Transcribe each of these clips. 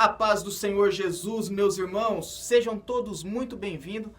A paz do Senhor Jesus, meus irmãos, sejam todos muito bem-vindos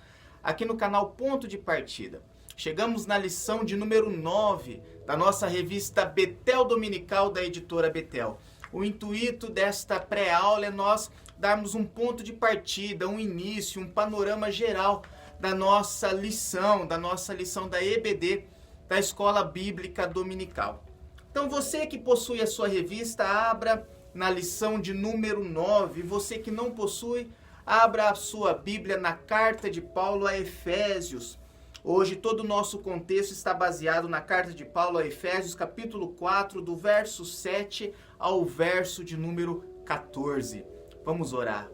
aqui no canal Ponto de Partida. Chegamos na lição de número 9 da nossa revista Betel Dominical da editora Betel. O intuito desta pré-aula é nós darmos um ponto de partida, um início, um panorama geral da nossa lição da EBD, da Escola Bíblica Dominical. Então você que possui a sua revista, abra na lição de número 9. Você que não possui, abra a sua Bíblia na carta de Paulo a Efésios. Hoje todo o nosso contexto está baseado na carta de Paulo a Efésios, capítulo 4, do verso 7 ao verso de número 14. Vamos orar.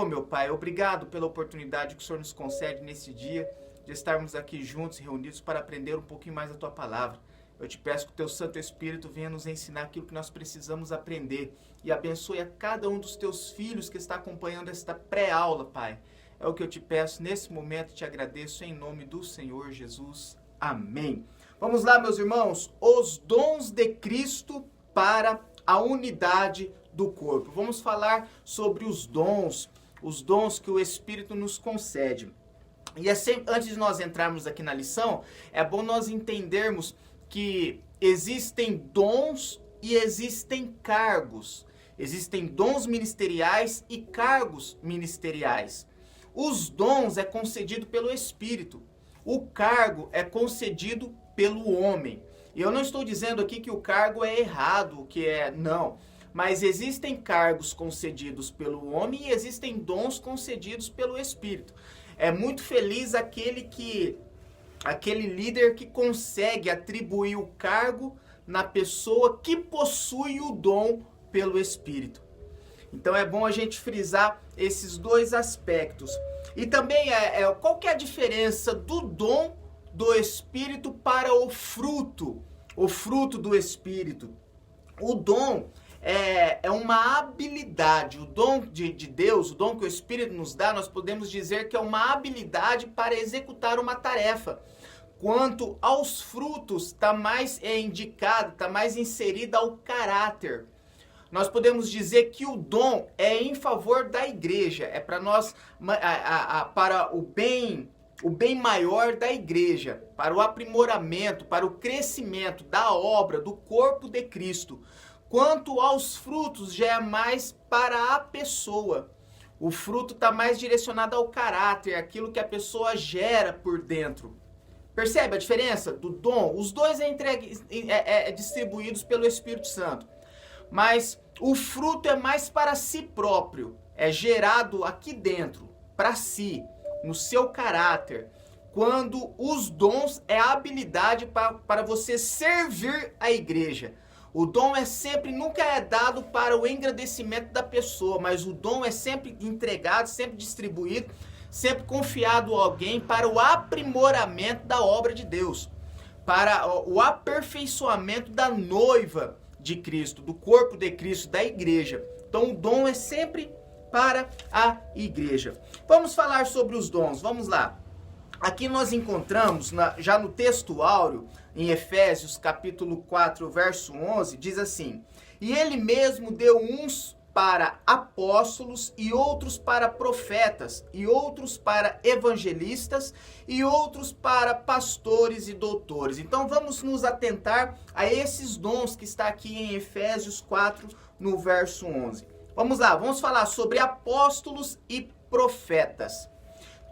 Meu Pai, obrigado pela oportunidade que o Senhor nos concede nesse dia de estarmos aqui juntos, reunidos para aprender um pouquinho mais da Tua Palavra. Eu te peço que o Teu Santo Espírito venha nos ensinar aquilo que nós precisamos aprender e abençoe a cada um dos Teus filhos que está acompanhando esta pré-aula, Pai. É o que eu te peço nesse momento, te agradeço em nome do Senhor Jesus. Amém. Vamos lá, meus irmãos, os dons de Cristo para a unidade do corpo. Vamos falar sobre os dons que o Espírito nos concede. E antes de nós entrarmos aqui na lição, é bom nós entendermos que existem dons e existem cargos. Existem dons ministeriais e cargos ministeriais. Os dons é concedido pelo Espírito. O cargo é concedido pelo homem. E eu não estou dizendo aqui que o cargo é errado, não. Mas existem cargos concedidos pelo homem e existem dons concedidos pelo Espírito. É muito feliz aquele líder que consegue atribuir o cargo na pessoa que possui o dom pelo Espírito. Então é bom a gente frisar esses dois aspectos. E também qual que é a diferença do dom do Espírito para o fruto do Espírito? O dom é uma habilidade, o dom de Deus, o dom que o Espírito nos dá, nós podemos dizer que é uma habilidade para executar uma tarefa. Quanto aos frutos, está mais indicado, está mais inserida ao caráter. Nós podemos dizer que o dom é em favor da igreja, é para nós, para o bem maior da igreja, para o aprimoramento, para o crescimento da obra, do corpo de Cristo. Quanto aos frutos, já é mais para a pessoa. O fruto está mais direcionado ao caráter, aquilo que a pessoa gera por dentro. Percebe a diferença do dom? Os dois distribuídos pelo Espírito Santo. Mas o fruto é mais para si próprio. É gerado aqui dentro, para si, no seu caráter. Quando os dons é a habilidade para você servir a igreja. O dom nunca é dado para o engrandecimento da pessoa, mas o dom é sempre entregado, sempre distribuído, sempre confiado a alguém para o aprimoramento da obra de Deus, para o aperfeiçoamento da noiva de Cristo, do corpo de Cristo, da igreja. Então o dom é sempre para a igreja. Vamos falar sobre os dons, vamos lá. Aqui nós encontramos, já no texto áureo, em Efésios capítulo 4, verso 11, diz assim: E ele mesmo deu uns para apóstolos, e outros para profetas, e outros para evangelistas, e outros para pastores e doutores. Então vamos nos atentar a esses dons que está aqui em Efésios 4, no verso 11. Vamos lá, vamos falar sobre apóstolos e profetas.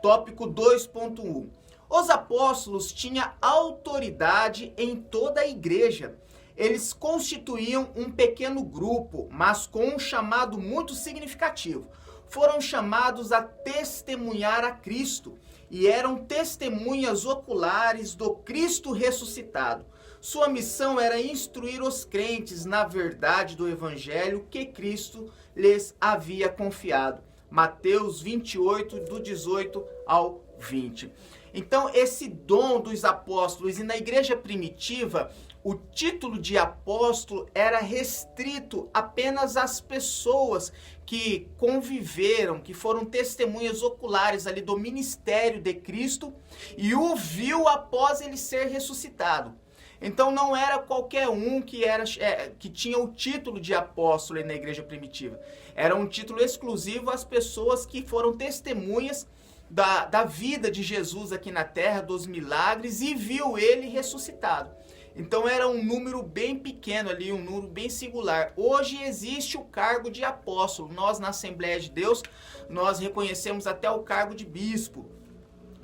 Tópico 2.1. Os apóstolos tinham autoridade em toda a igreja. Eles constituíam um pequeno grupo, mas com um chamado muito significativo. Foram chamados a testemunhar a Cristo e eram testemunhas oculares do Cristo ressuscitado. Sua missão era instruir os crentes na verdade do evangelho que Cristo lhes havia confiado. Mateus 28, do 18 ao 20. Então, esse dom dos apóstolos, e na igreja primitiva, o título de apóstolo era restrito apenas às pessoas que conviveram, que foram testemunhas oculares ali do ministério de Cristo e o viu após ele ser ressuscitado. Então não era qualquer um que tinha o título de apóstolo na igreja primitiva. Era um título exclusivo às pessoas que foram testemunhas da vida de Jesus aqui na terra, dos milagres, e viu ele ressuscitado. Então era um número bem pequeno ali, um número bem singular. Hoje existe o cargo de apóstolo. Nós na Assembleia de Deus, nós reconhecemos até o cargo de bispo.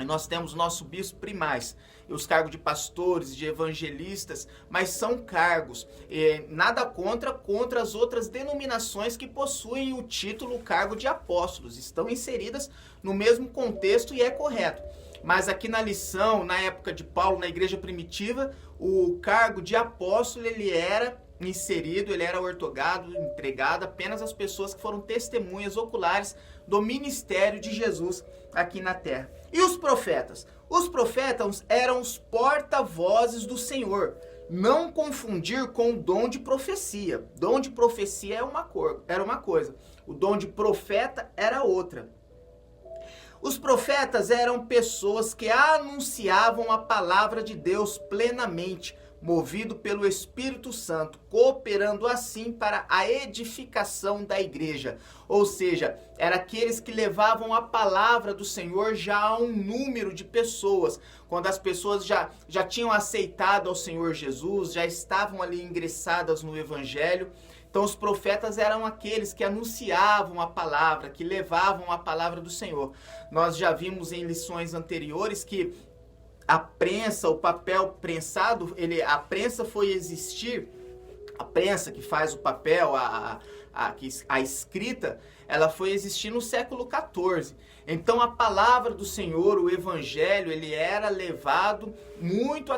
E nós temos nosso bispo primaz, e os cargos de pastores, de evangelistas, mas são cargos. Nada contra as outras denominações que possuem o título, o cargo de apóstolos. Estão inseridas no mesmo contexto e é correto. Mas aqui na lição, na época de Paulo, na igreja primitiva, o cargo de apóstolo, ele era inserido, ele era ortogado, entregado apenas às pessoas que foram testemunhas oculares do ministério de Jesus aqui na terra. E os profetas? Os profetas eram os porta-vozes do Senhor. Não confundir com o dom de profecia. Dom de profecia era uma coisa, o dom de profeta era outra. Os profetas eram pessoas que anunciavam a palavra de Deus plenamente, movido pelo Espírito Santo, cooperando assim para a edificação da igreja. Ou seja, eram aqueles que levavam a palavra do Senhor já a um número de pessoas. Quando as pessoas já tinham aceitado ao Senhor Jesus, já estavam ali ingressadas no Evangelho. Então os profetas eram aqueles que anunciavam a palavra, que levavam a palavra do Senhor. Nós já vimos em lições anteriores que a prensa, o papel prensado, a prensa foi existir, a prensa que faz o papel, a escrita, ela foi existir no século XIV. Então a palavra do Senhor, o Evangelho, ele era levado muito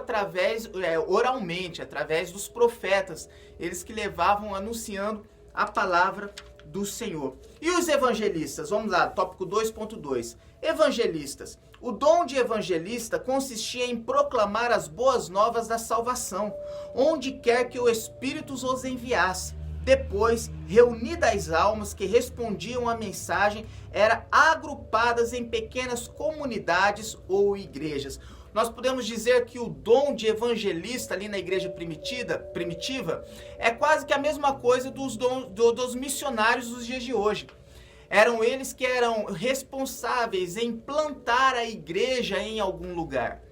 oralmente, através dos profetas, eles que levavam anunciando a palavra do Senhor. E os evangelistas? Vamos lá, tópico 2.2. Evangelistas. O dom de evangelista consistia em proclamar as boas novas da salvação, onde quer que o Espírito os enviasse. Depois, reunidas as almas que respondiam à mensagem, eram agrupadas em pequenas comunidades ou igrejas. Nós podemos dizer que o dom de evangelista ali na igreja primitiva é quase que a mesma coisa dos missionários dos dias de hoje. Eram eles que eram responsáveis em plantar a igreja em algum lugar.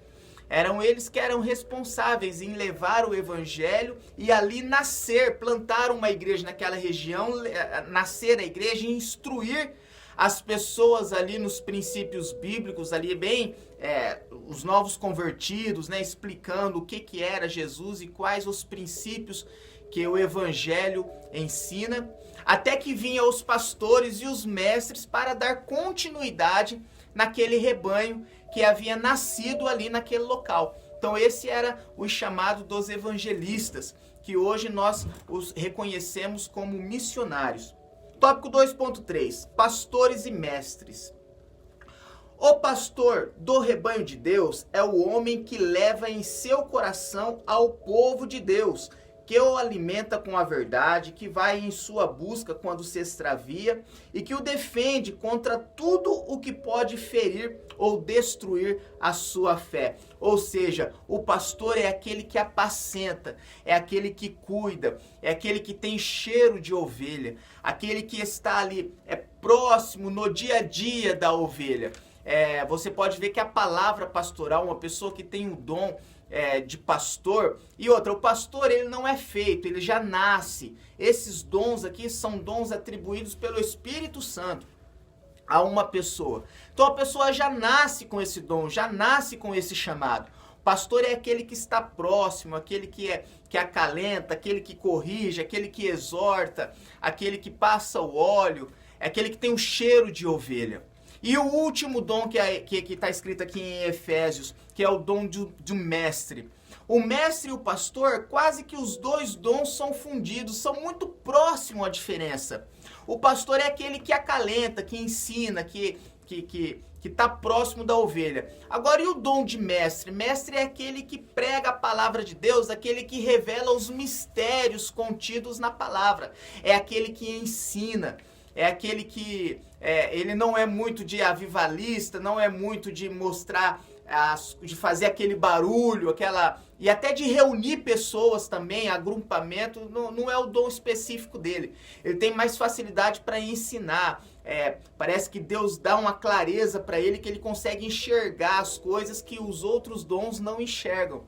Eram eles que eram responsáveis em levar o evangelho e ali plantar uma igreja naquela região, nascer a igreja e instruir as pessoas ali nos princípios bíblicos, ali os novos convertidos, né, explicando o que era Jesus e quais os princípios que o evangelho ensina, até que vinham os pastores e os mestres para dar continuidade naquele rebanho que havia nascido ali naquele local. Então esse era o chamado dos evangelistas, que hoje nós os reconhecemos como missionários. Tópico 2.3, pastores e mestres. O pastor do rebanho de Deus é o homem que leva em seu coração ao povo de Deus, que o alimenta com a verdade, que vai em sua busca quando se extravia e que o defende contra tudo o que pode ferir ou destruir a sua fé. Ou seja, o pastor é aquele que apacenta, é aquele que cuida, é aquele que tem cheiro de ovelha, aquele que está ali, próximo no dia a dia da ovelha. Você pode ver que a palavra pastoral, uma pessoa que tem o dom de pastor, e outra, o pastor ele não é feito, ele já nasce. Esses dons aqui são dons atribuídos pelo Espírito Santo a uma pessoa. Então a pessoa já nasce com esse dom, já nasce com esse chamado. O pastor é aquele que está próximo, aquele que acalenta, aquele que corrige, aquele que exorta, aquele que passa o óleo, é aquele que tem o cheiro de ovelha. E o último dom que está escrito aqui em Efésios, que é o dom de mestre. O mestre e o pastor, quase que os dois dons são fundidos, são muito próximos a diferença. O pastor é aquele que acalenta, que ensina, que está próximo da ovelha. Agora, e o dom de mestre? Mestre é aquele que prega a palavra de Deus, aquele que revela os mistérios contidos na palavra. É aquele que ensina. É aquele que ele não é muito de avivalista, não é muito de mostrar de fazer aquele barulho, e até de reunir pessoas também, agrupamento, não é o dom específico dele. Ele tem mais facilidade para ensinar. Parece que Deus dá uma clareza para ele, que ele consegue enxergar as coisas que os outros dons não enxergam.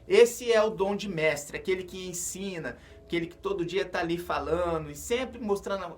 Esse é o dom de mestre, aquele que ensina, aquele que todo dia está ali falando e sempre mostrando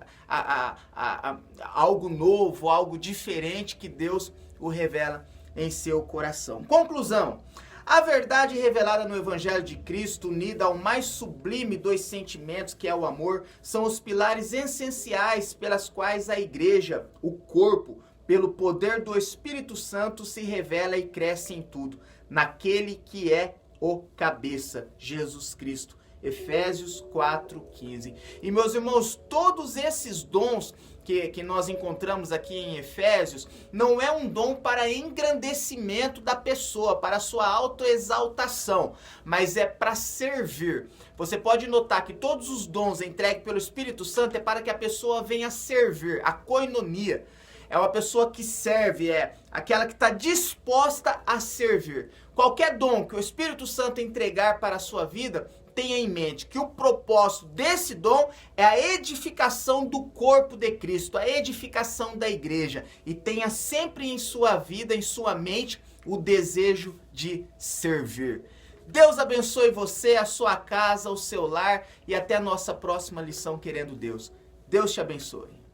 algo novo, algo diferente que Deus o revela em seu coração. Conclusão: a verdade revelada no Evangelho de Cristo, unida ao mais sublime dos sentimentos, que é o amor, são os pilares essenciais pelas quais a igreja, o corpo, pelo poder do Espírito Santo, se revela e cresce em tudo, naquele que é o cabeça, Jesus Cristo. Efésios 4:15. E meus irmãos, todos esses dons que nós encontramos aqui em Efésios, não é um dom para engrandecimento da pessoa, para sua autoexaltação, mas é para servir. Você pode notar que todos os dons entregues pelo Espírito Santo é para que a pessoa venha servir, a koinonia. É uma pessoa que serve, é aquela que está disposta a servir. Qualquer dom que o Espírito Santo entregar para a sua vida, tenha em mente que o propósito desse dom é a edificação do corpo de Cristo, a edificação da igreja. E tenha sempre em sua vida, em sua mente, o desejo de servir. Deus abençoe você, a sua casa, o seu lar e até a nossa próxima lição, querendo Deus. Deus te abençoe.